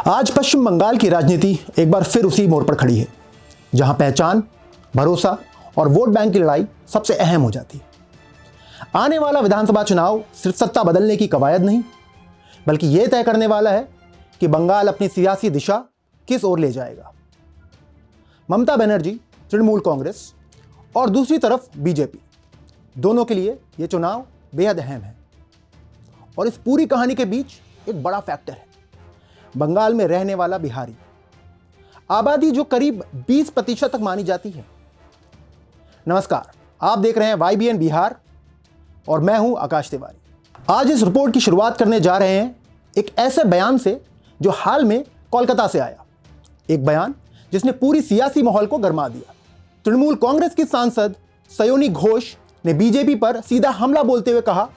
आज पश्चिम बंगाल की राजनीति एक बार फिर उसी मोड़ पर खड़ी है जहां पहचान, भरोसा और वोट बैंक की लड़ाई सबसे अहम हो जाती है। आने वाला विधानसभा चुनाव सिर्फ सत्ता बदलने की कवायद नहीं, बल्कि यह तय करने वाला है कि बंगाल अपनी सियासी दिशा किस ओर ले जाएगा। ममता बनर्जी, तृणमूल कांग्रेस और दूसरी तरफ बीजेपी, दोनों के लिए यह चुनाव बेहद अहम है। और इस पूरी कहानी के बीच एक बड़ा फैक्टर है, बंगाल में रहने वाला बिहारी। आबादी जो करीब 20% तक मानी जाती है। नमस्कार, आप देख रहे हैं YBN बिहार और मैं हूं आकाश तिवारी। आज इस रिपोर्ट की शुरुआत करने जा रहे हैं एक ऐसे बयान से जो हाल में कोलकाता से आया। एक बयान जिसने पूरी सियासी माहौल को गरमा दिया। तृणमूल कांग्रेस की सांसद सयोनी घोष ने बीजेपी पर सीधा हमला बोलते हुए कहा,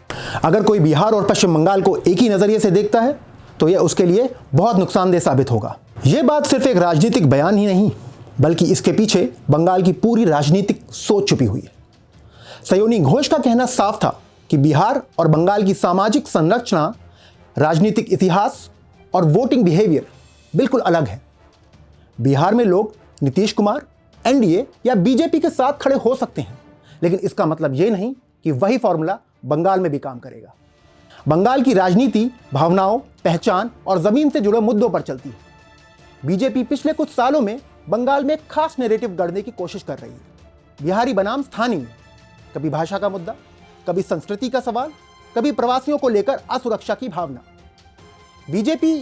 अगर कोई बिहार और पश्चिम बंगाल को एक ही नजरिए से देखता है तो यह उसके लिए बहुत नुकसानदेह साबित होगा। यह बात सिर्फ एक राजनीतिक बयान ही नहीं, बल्कि इसके पीछे बंगाल की पूरी राजनीतिक सोच छुपी हुई है। सयोनी घोष का कहना साफ था कि बिहार और बंगाल की सामाजिक संरचना, राजनीतिक इतिहास और वोटिंग बिहेवियर बिल्कुल अलग है। बिहार में लोग नीतीश कुमार, NDA या बीजेपी के साथ खड़े हो सकते हैं, लेकिन इसका मतलब यह नहीं कि वही फॉर्मूला बंगाल में भी काम करेगा। बंगाल की राजनीति भावनाओं, पहचान और जमीन से जुड़े मुद्दों पर चलती है। बीजेपी पिछले कुछ सालों में बंगाल में एक खास नैरेटिव गढ़ने की कोशिश कर रही है। बिहारी बनाम स्थानीय, कभी भाषा का मुद्दा, कभी संस्कृति का सवाल, कभी प्रवासियों को लेकर असुरक्षा की भावना। बीजेपी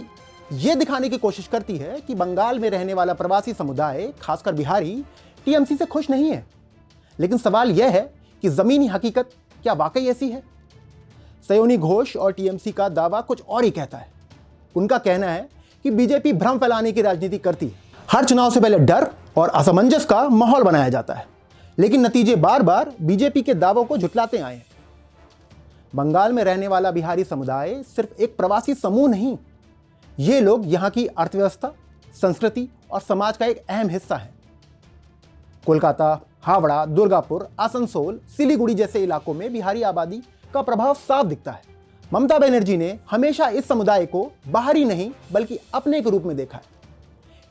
यह दिखाने की कोशिश करती है कि बंगाल में रहने वाला प्रवासी समुदाय, खासकर बिहारी, TMC से खुश नहीं है। लेकिन सवाल यह है कि जमीनी हकीकत क्या वाकई ऐसी है? सयोनी घोष और TMC का दावा कुछ और ही कहता है। उनका कहना है कि बीजेपी भ्रम फैलाने की राजनीति करती है। हर चुनाव से पहले डर और असमंजस का माहौल बनाया जाता है, लेकिन नतीजे बार बार बीजेपी के दावों को झुठलाते आए हैं। बंगाल में रहने वाला बिहारी समुदाय सिर्फ एक प्रवासी समूह नहीं, ये लोग यहाँ की अर्थव्यवस्था, संस्कृति और समाज का एक अहम हिस्सा है। कोलकाता, हावड़ा, दुर्गापुर, आसनसोल, सिलीगुड़ी जैसे इलाकों में बिहारी आबादी का प्रभाव साफ दिखता है। ममता बनर्जी ने हमेशा इस समुदाय को बाहरी नहीं बल्कि अपने के रूप में देखा है।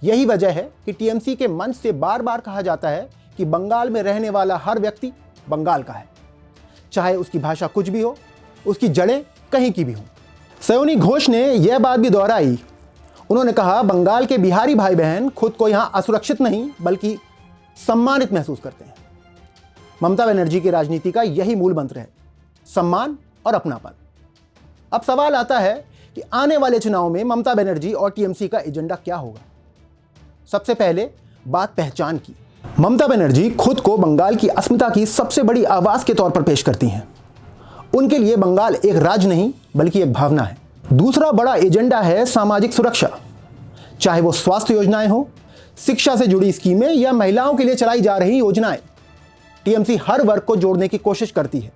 यही वजह है कि TMC के मंच से बार बार कहा जाता है कि बंगाल में रहने वाला हर व्यक्ति बंगाल का है, चाहे उसकी भाषा कुछ भी हो, उसकी जड़ें कहीं की भी हो। सयोनी घोष ने यह बात भी दोहराई। उन्होंने कहा, बंगाल के बिहारी भाई बहन खुद को यहां असुरक्षित नहीं बल्कि सम्मानित महसूस करते हैं। ममता बनर्जी की राजनीति का यही मूल मंत्र है, सम्मान और अपनापन। अब सवाल आता है कि आने वाले चुनाव में ममता बनर्जी और TMC का एजेंडा क्या होगा। सबसे पहले बात पहचान की। ममता बनर्जी खुद को बंगाल की अस्मिता की सबसे बड़ी आवाज के तौर पर पेश करती हैं। उनके लिए बंगाल एक राज्य नहीं बल्कि एक भावना है। दूसरा बड़ा एजेंडा है सामाजिक सुरक्षा, चाहे वो स्वास्थ्य योजनाएं हो, शिक्षा से जुड़ी स्कीमें या महिलाओं के लिए चलाई जा रही योजनाएं। TMC हर वर्ग को जोड़ने की कोशिश करती है,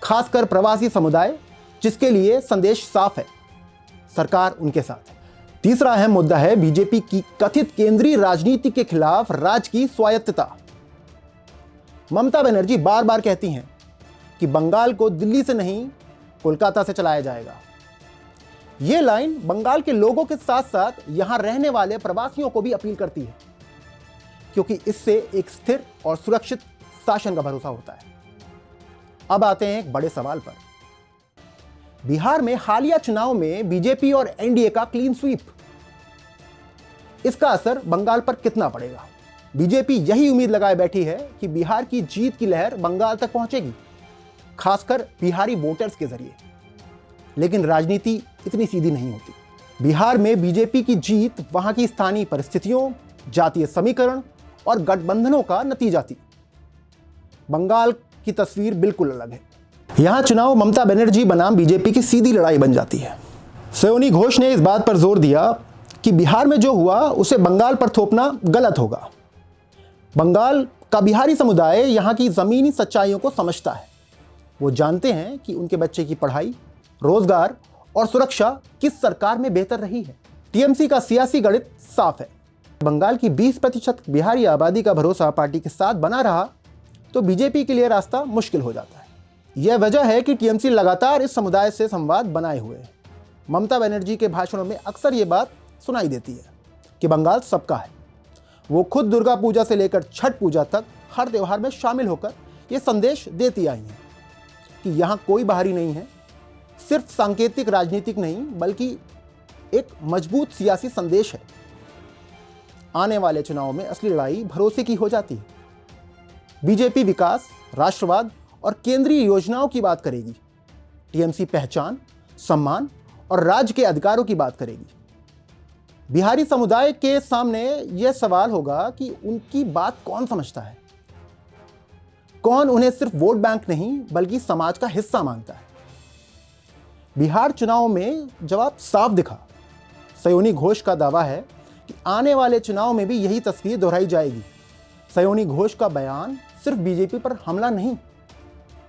खासकर प्रवासी समुदाय, जिसके लिए संदेश साफ है, सरकार उनके साथ है। तीसरा अहम मुद्दा है बीजेपी की कथित केंद्रीय राजनीति के खिलाफ राज्य की स्वायत्तता। ममता बनर्जी बार बार कहती हैं कि बंगाल को दिल्ली से नहीं, कोलकाता से चलाया जाएगा। यह लाइन बंगाल के लोगों के साथ साथ यहां रहने वाले प्रवासियों को भी अपील करती है, क्योंकि इससे एक स्थिर और सुरक्षित शासन का भरोसा होता है। अब आते हैं एक बड़े सवाल पर। बिहार में हालिया चुनाव में बीजेपी और NDA का क्लीन स्वीप, इसका असर बंगाल पर कितना पड़ेगा? बीजेपी यही उम्मीद लगाए बैठी है कि बिहार की जीत की लहर बंगाल तक पहुंचेगी, खासकर बिहारी वोटर्स के जरिए। लेकिन राजनीति इतनी सीधी नहीं होती। बिहार में बीजेपी की जीत वहां की स्थानीय परिस्थितियों, जातीय समीकरण और गठबंधनों का नतीजा थी। बंगाल की तस्वीर बिल्कुल अलग है। यहां चुनाव ममता बनर्जी बनाम बीजेपी की सीधी लड़ाई बन जाती है। सयोनी घोष ने इस बात पर जोर दिया कि बिहार में जो हुआ उसे बंगाल पर थोपना गलत होगा। बंगाल का बिहारी समुदाय यहां की जमीनी सच्चाइयों को समझता है। वो जानते हैं कि उनके बच्चे की पढ़ाई, रोजगार और सुरक्षा किस सरकार में बेहतर रही है। TMC का सियासी गणित साफ है। बंगाल की 20% बिहारी आबादी का भरोसा पार्टी के साथ बना रहा तो बीजेपी के लिए रास्ता मुश्किल हो जाता है। यह वजह है कि TMC लगातार इस समुदाय से संवाद बनाए हुए है। ममता बनर्जी के भाषणों में अक्सर ये बात सुनाई देती है कि बंगाल सबका है। वो खुद दुर्गा पूजा से लेकर छठ पूजा तक हर त्यौहार में शामिल होकर ये संदेश देती आई हैं कि यहाँ कोई बाहरी नहीं है। सिर्फ सांकेतिक राजनीतिक नहीं बल्कि एक मजबूत सियासी संदेश है। आने वाले चुनाव में असली लड़ाई भरोसे की हो जाती है। बीजेपी विकास, राष्ट्रवाद और केंद्रीय योजनाओं की बात करेगी। टीएमसी पहचान, सम्मान और राज्य के अधिकारों की बात करेगी। बिहारी समुदाय के सामने यह सवाल होगा कि उनकी बात कौन समझता है, कौन उन्हें सिर्फ वोट बैंक नहीं बल्कि समाज का हिस्सा मानता है। बिहार चुनाव में जवाब साफ दिखा। सयोनी घोष का दावा है कि आने वाले चुनाव में भी यही तस्वीर दोहराई जाएगी। सयोनी घोष का बयान सिर्फ बीजेपी पर हमला नहीं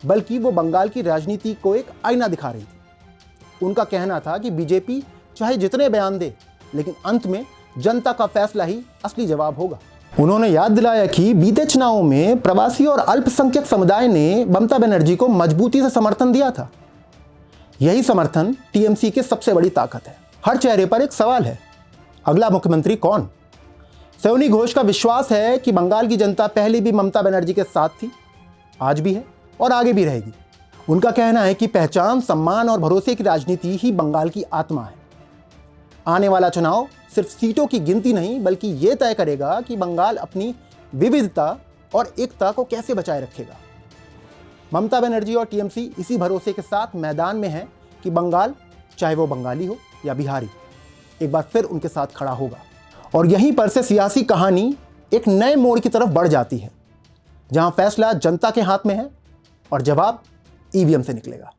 बल्कि वो बंगाल की राजनीति को एक आईना दिखा रही थी। उनका कहना था कि बीजेपी चाहे जितने बयान दे लेकिन अंत में जनता का फैसला ही असली जवाब होगा। उन्होंने याद दिलाया कि बीते चुनावों में प्रवासी और अल्पसंख्यक समुदाय ने ममता बनर्जी को मजबूती से समर्थन दिया था। यही समर्थन टीएमसी की सबसे बड़ी ताकत है। हर चेहरे पर एक सवाल है, अगला मुख्यमंत्री कौन? सयोनी घोष का विश्वास है कि बंगाल की जनता पहले भी ममता बनर्जी के साथ थी, आज भी है और आगे भी रहेगी। उनका कहना है कि पहचान, सम्मान और भरोसे की राजनीति ही बंगाल की आत्मा है। आने वाला चुनाव सिर्फ सीटों की गिनती नहीं बल्कि यह तय करेगा कि बंगाल अपनी विविधता और एकता को कैसे बचाए रखेगा। ममता बनर्जी और टीएमसी इसी भरोसे के साथ मैदान में है कि बंगाल, चाहे वो बंगाली हो या बिहारी, एक बार फिर उनके साथ खड़ा होगा। और यहीं पर से सियासी कहानी एक नए मोड़ की तरफ बढ़ जाती है, जहां फैसला जनता के हाथ में है और जवाब ईवीएम से निकलेगा।